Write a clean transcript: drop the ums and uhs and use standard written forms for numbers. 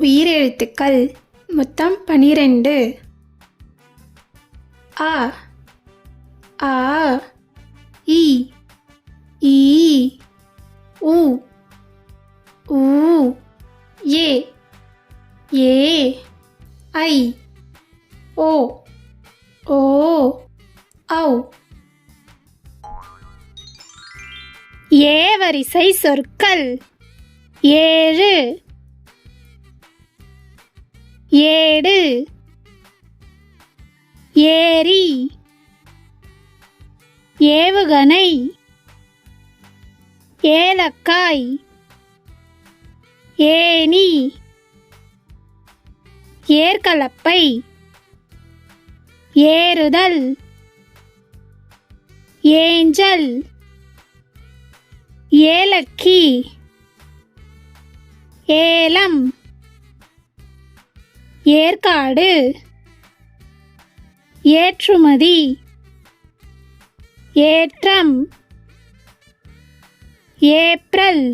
உயிரெழுத்துக்கள் மொத்தம் 12. அ ஆ இ ஈ உ ஊ ஏ ஏ ஐ ஓ ஓ ஔ. ஏ வரிசை சொற்கள் 7. ஏடு ஏரி ஏவுகணை ஏலக்காய் ஏணி ஏர்கலப்பை ஏறுதல் ஏஞ்சல் ஏலக்கி ஏலம் ஏற்காடு ஏற்றுமதி ஏற்றம் ஏப்ரல்